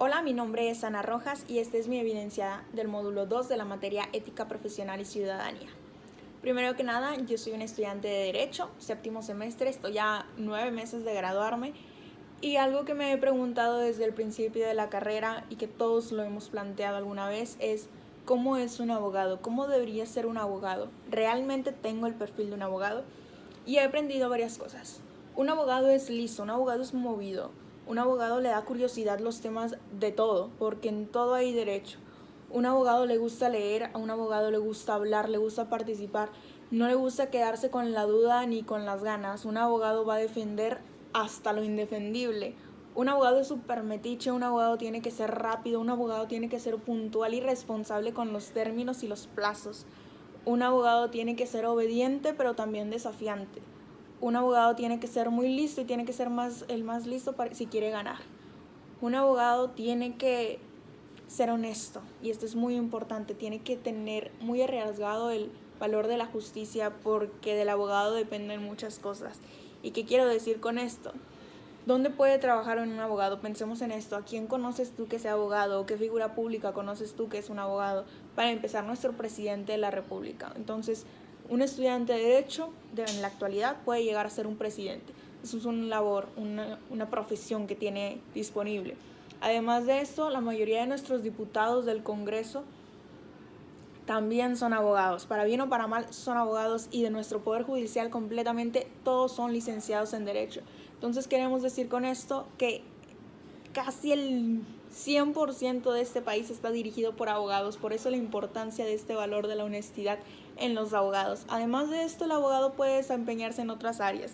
Hola, mi nombre es Ana Rojas y esta es mi evidencia del módulo 2 de la materia Ética Profesional y Ciudadanía. Primero que nada, yo soy una estudiante de Derecho, séptimo semestre, estoy a 9 meses de graduarme y algo que me he preguntado desde el principio de la carrera y que todos lo hemos planteado alguna vez es ¿cómo es un abogado? ¿Cómo debería ser un abogado? ¿Realmente tengo el perfil de un abogado? Y he aprendido varias cosas. Un abogado es listo, un abogado es movido, un abogado le da curiosidad los temas de todo, porque en todo hay derecho. Un abogado le gusta leer, a un abogado le gusta hablar, le gusta participar, no le gusta quedarse con la duda ni con las ganas. Un abogado va a defender hasta lo indefendible. Un abogado es súper metiche, un abogado tiene que ser rápido, un abogado tiene que ser puntual y responsable con los términos y los plazos. Un abogado tiene que ser obediente pero también desafiante. Un abogado tiene que ser muy listo y tiene que ser el más listo si quiere ganar. Un abogado tiene que ser honesto, y esto es muy importante, tiene que tener muy arriesgado el valor de la justicia porque del abogado dependen muchas cosas. ¿Y qué quiero decir con esto? ¿Dónde puede trabajar un abogado? Pensemos en esto. ¿A quién conoces tú que sea abogado? ¿O qué figura pública conoces tú que es un abogado? Para empezar, nuestro presidente de la República. Entonces, un estudiante de Derecho en la actualidad puede llegar a ser un presidente. Eso es una labor, una profesión que tiene disponible. Además de esto, la mayoría de nuestros diputados del Congreso también son abogados, para bien o para mal son abogados, y de nuestro Poder Judicial completamente todos son licenciados en Derecho. Entonces queremos decir con esto que casi el 100% de este país está dirigido por abogados, por eso la importancia de este valor de la honestidad en los abogados. Además de esto, el abogado puede desempeñarse en otras áreas,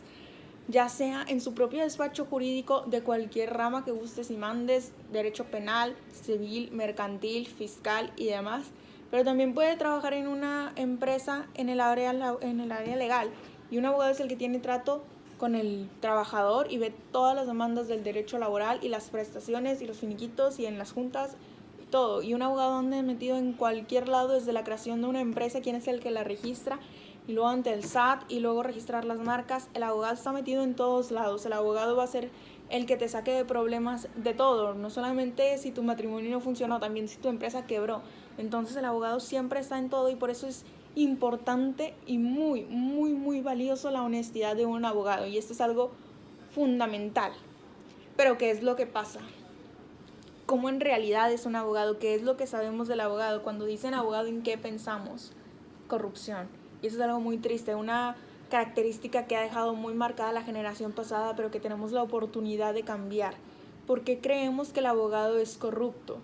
ya sea en su propio despacho jurídico de cualquier rama que gustes y mandes, derecho penal, civil, mercantil, fiscal y demás, pero también puede trabajar en una empresa en el área legal, y un abogado es el que tiene trato con el trabajador y ve todas las demandas del derecho laboral y las prestaciones y los finiquitos y en las juntas y todo. Y un abogado anda metido en cualquier lado, desde la creación de una empresa, quién es el que la registra, y luego ante el SAT, y luego registrar las marcas. El abogado está metido en todos lados. El abogado va a ser el que te saque de problemas de todo, no solamente si tu matrimonio no funcionó, también si tu empresa quebró. Entonces el abogado siempre está en todo, y por eso es importante y muy, muy, muy valioso la honestidad de un abogado, y esto es algo fundamental. Pero ¿qué es lo que pasa? ¿Cómo en realidad es un abogado? ¿Qué es lo que sabemos del abogado? Cuando dicen abogado, ¿en qué pensamos? Corrupción. Y eso es algo muy triste, una característica que ha dejado muy marcada la generación pasada, pero que tenemos la oportunidad de cambiar. ¿Por qué creemos que el abogado es corrupto?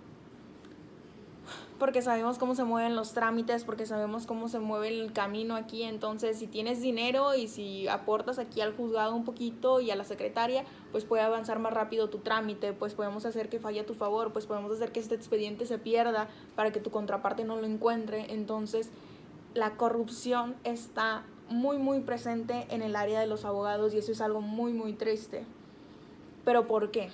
Porque sabemos cómo se mueven los trámites, porque sabemos cómo se mueve el camino aquí. Entonces, si tienes dinero y si aportas aquí al juzgado un poquito y a la secretaria, pues puede avanzar más rápido tu trámite, pues podemos hacer que falle a tu favor, pues podemos hacer que este expediente se pierda para que tu contraparte no lo encuentre. Entonces, la corrupción está muy, muy presente en el área de los abogados, y eso es algo muy, muy triste. ¿Pero por qué?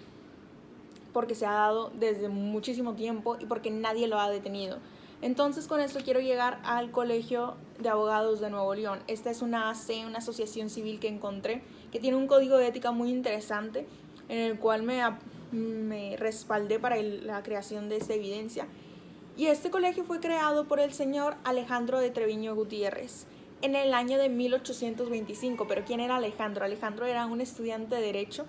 Porque se ha dado desde muchísimo tiempo y porque nadie lo ha detenido. Entonces, con esto quiero llegar al Colegio de Abogados de Nuevo León. Esta es una AC, una asociación civil que encontré, que tiene un código de ética muy interesante, en el cual me respaldé para la creación de esta evidencia. Y este colegio fue creado por el señor Alejandro de Treviño Gutiérrez en el año de 1825. Pero ¿quién era Alejandro? Alejandro era un estudiante de Derecho,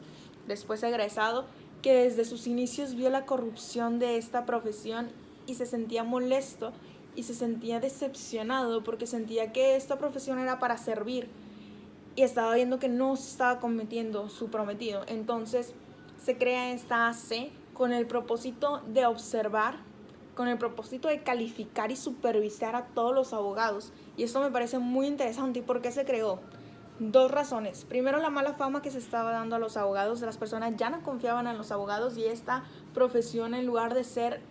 después egresado, que desde sus inicios vio la corrupción de esta profesión y se sentía molesto y se sentía decepcionado porque sentía que esta profesión era para servir y estaba viendo que no se estaba cometiendo su prometido. Entonces se crea esta AC con el propósito de observar, con el propósito de calificar y supervisar a todos los abogados. Y esto me parece muy interesante. ¿Y por qué se creó? Dos razones. Primero, la mala fama que se estaba dando a los abogados. Las personas ya no confiaban en los abogados, y esta profesión, en lugar de ser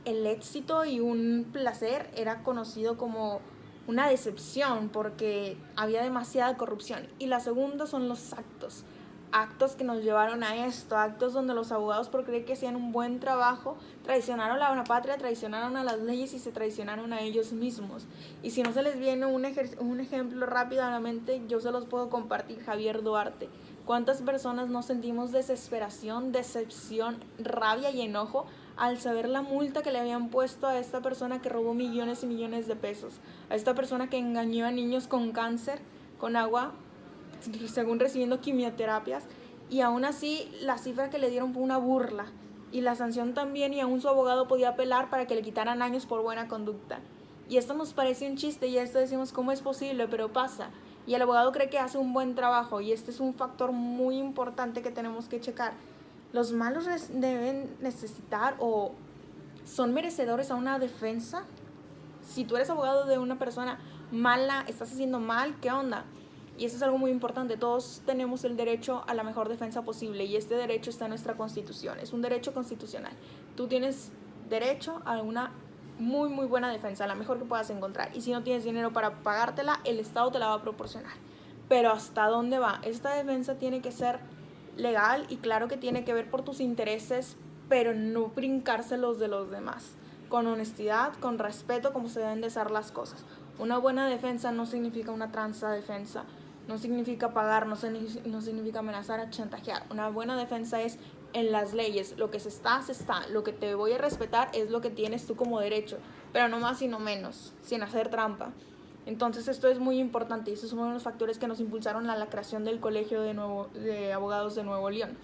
el éxito y un placer, era conocido como una decepción porque había demasiada corrupción. Y la segunda son los actos que nos llevaron a esto, actos donde los abogados, por creer que hacían un buen trabajo, traicionaron a la patria, traicionaron a las leyes y se traicionaron a ellos mismos. Y si no se les viene un ejemplo rápido a la mente, yo se los puedo compartir. Javier Duarte. ¿Cuántas personas nos sentimos desesperación, decepción, rabia y enojo al saber la multa que le habían puesto a esta persona que robó millones y millones de pesos, a esta persona que engañó a niños con cáncer, con agua, según recibiendo quimioterapias, y aún así la cifra que le dieron fue una burla, y la sanción también, y aún su abogado podía apelar para que le quitaran años por buena conducta. Y esto nos parece un chiste, y esto decimos, ¿cómo es posible? Pero pasa, y el abogado cree que hace un buen trabajo, y este es un factor muy importante que tenemos que checar. Los malos deben necesitar o son merecedores a una defensa. Si tú eres abogado de una persona mala, estás haciendo mal, ¿qué onda? Y eso es algo muy importante. Todos tenemos el derecho a la mejor defensa posible, y este derecho está en nuestra Constitución. Es un derecho constitucional. Tú tienes derecho a una muy muy buena defensa, la mejor que puedas encontrar. Y si no tienes dinero para pagártela, el Estado te la va a proporcionar. Pero ¿hasta dónde va? Esta defensa tiene que ser legal, y claro que tiene que ver por tus intereses, pero no brincárselos de los demás. Con honestidad, con respeto, como se deben de hacer las cosas. Una buena defensa no significa una tranza defensa, no significa pagar, no significa amenazar a chantajear. Una buena defensa es en las leyes. Lo que se está. Lo que te voy a respetar es lo que tienes tú como derecho, pero no más y no menos, sin hacer trampa. Entonces esto es muy importante, y estos son uno de los factores que nos impulsaron a la creación del Colegio de Abogados de Nuevo León.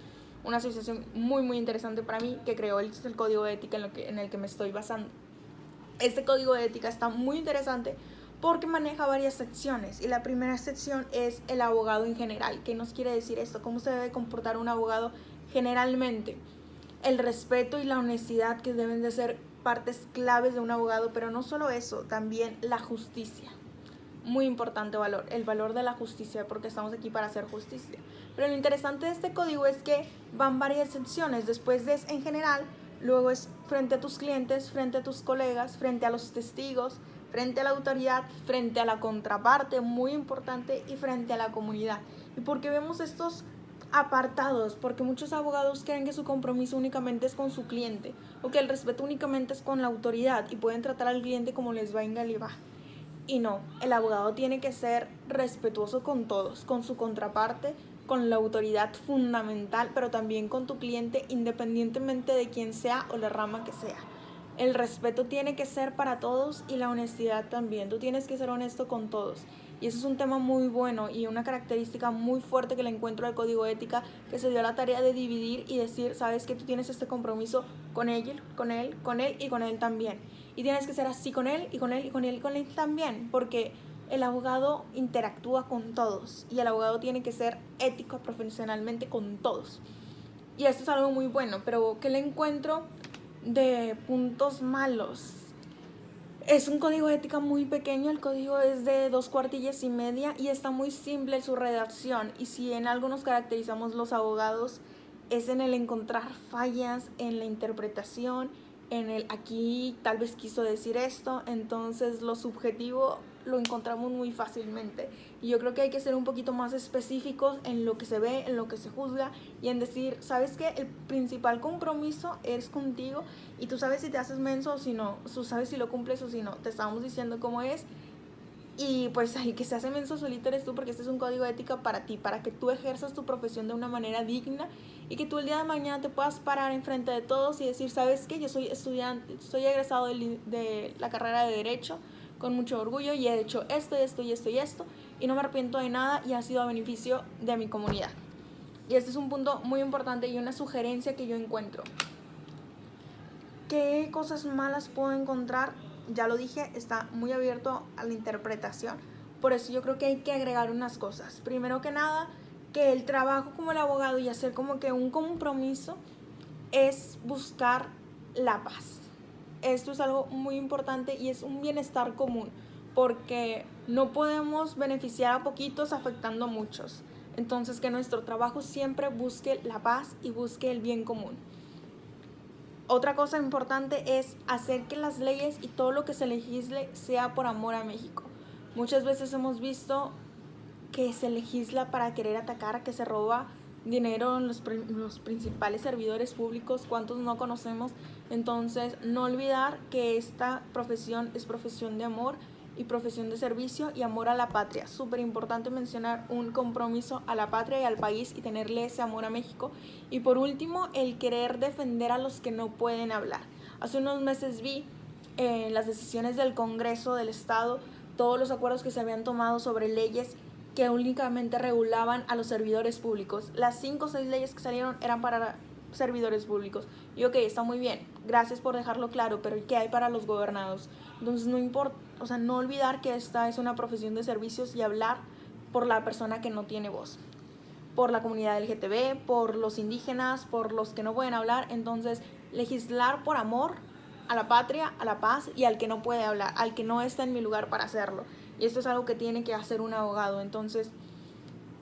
Una asociación muy muy interesante para mí, que creó el código de ética en el que me estoy basando. Este código de ética está muy interesante porque maneja varias secciones, y la primera sección es el abogado en general. ¿Qué nos quiere decir esto? ¿Cómo se debe comportar un abogado generalmente? El respeto y la honestidad, que deben de ser partes claves de un abogado, pero no solo eso, también la justicia. Muy importante valor, el valor de la justicia, porque estamos aquí para hacer justicia. Pero lo interesante de este código es que van varias secciones. Después de en general, luego es frente a tus clientes, frente a tus colegas, frente a los testigos, frente a la autoridad, frente a la contraparte, muy importante, y frente a la comunidad. ¿Y por qué vemos estos apartados? Porque muchos abogados creen que su compromiso únicamente es con su cliente, o que el respeto únicamente es con la autoridad, y pueden tratar al cliente como les venga y va. Y no, el abogado tiene que ser respetuoso con todos, con su contraparte, con la autoridad fundamental, pero también con tu cliente, independientemente de quién sea o la rama que sea. El respeto tiene que ser para todos, y la honestidad también. Tú tienes que ser honesto con todos. Y eso es un tema muy bueno y una característica muy fuerte que le encuentro al código de ética, que se dio la tarea de dividir y decir, sabes que tú tienes este compromiso con él, con él, con él y con él también. Y tienes que ser así con él y con él y con él y con él también, porque el abogado interactúa con todos, y el abogado tiene que ser ético profesionalmente con todos. Y esto es algo muy bueno, pero ¿qué le encuentro de puntos malos? Es un código de ética muy pequeño, el código es de 2 cuartillas y media, y está muy simple su redacción. Y si en algo nos caracterizamos los abogados, es en el encontrar fallas en la interpretación, en el aquí tal vez quiso decir esto. Entonces lo subjetivo lo encontramos muy fácilmente, y yo creo que hay que ser un poquito más específicos en lo que se ve, en lo que se juzga, y en decir, ¿sabes qué? El principal compromiso es contigo, y tú sabes si te haces menso o si no, tú sabes si lo cumples o si no. Te estamos diciendo cómo es, y pues ahí que se hace menso solito eres tú, porque este es un código de ética para ti, para que tú ejerzas tu profesión de una manera digna, y que tú el día de mañana te puedas parar enfrente de todos y decir, ¿sabes qué? Yo soy estudiante, soy egresado de la carrera de Derecho con mucho orgullo, y he hecho esto y esto y esto y esto, y no me arrepiento de nada, y ha sido a beneficio de mi comunidad. Y este es un punto muy importante y una sugerencia que yo encuentro. ¿Qué cosas malas puedo encontrar? Ya lo dije, está muy abierto a la interpretación. Por eso yo creo que hay que agregar unas cosas. Primero que nada, que el trabajo como el abogado y hacer como que un compromiso es buscar la paz. Esto es algo muy importante y es un bienestar común, porque no podemos beneficiar a poquitos afectando a muchos. Entonces, que nuestro trabajo siempre busque la paz y busque el bien común. Otra cosa importante es hacer que las leyes y todo lo que se legisle sea por amor a México. Muchas veces hemos visto que se legisla para querer atacar, que se roba dinero en los principales servidores públicos, cuántos no conocemos. Entonces, no olvidar que esta profesión es profesión de amor, y profesión de servicio y amor a la patria. Súper importante mencionar un compromiso a la patria y al país y tenerle ese amor a México. Y por último, el querer defender a los que no pueden hablar. Hace unos meses vi las decisiones del Congreso del Estado, todos los acuerdos que se habían tomado sobre leyes que únicamente regulaban a los servidores públicos. Las 5 o 6 leyes que salieron eran para servidores públicos. Y ok, está muy bien, gracias por dejarlo claro, pero ¿qué hay para los gobernados? Entonces no importa, o sea, no olvidar que esta es una profesión de servicios y hablar por la persona que no tiene voz, por la comunidad LGTB, por los indígenas, por los que no pueden hablar. Entonces, legislar por amor a la patria, a la paz y al que no puede hablar, al que no está en mi lugar para hacerlo. Y esto es algo que tiene que hacer un abogado. Entonces,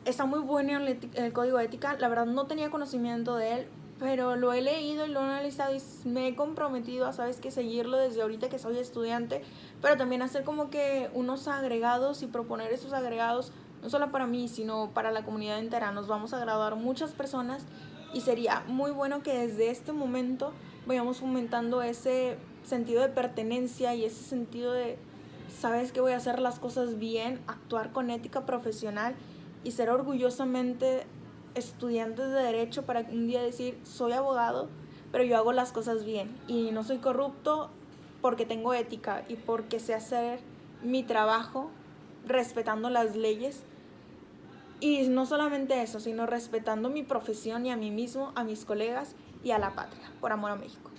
está muy bueno el código de ética. La verdad no tenía conocimiento de él, pero lo he leído y lo he analizado y me he comprometido a, sabes, que seguirlo desde ahorita que soy estudiante, pero también hacer como que unos agregados y proponer esos agregados, no solo para mí, sino para la comunidad entera. Nos vamos a graduar muchas personas y sería muy bueno que desde este momento vayamos fomentando ese sentido de pertenencia y ese sentido de, sabes que voy a hacer las cosas bien, actuar con ética profesional y ser orgullosamente estudiantes de derecho para un día decir, soy abogado, pero yo hago las cosas bien y no soy corrupto porque tengo ética y porque sé hacer mi trabajo respetando las leyes. Y no solamente eso, sino respetando mi profesión y a mí mismo, a mis colegas y a la patria, por amor a México.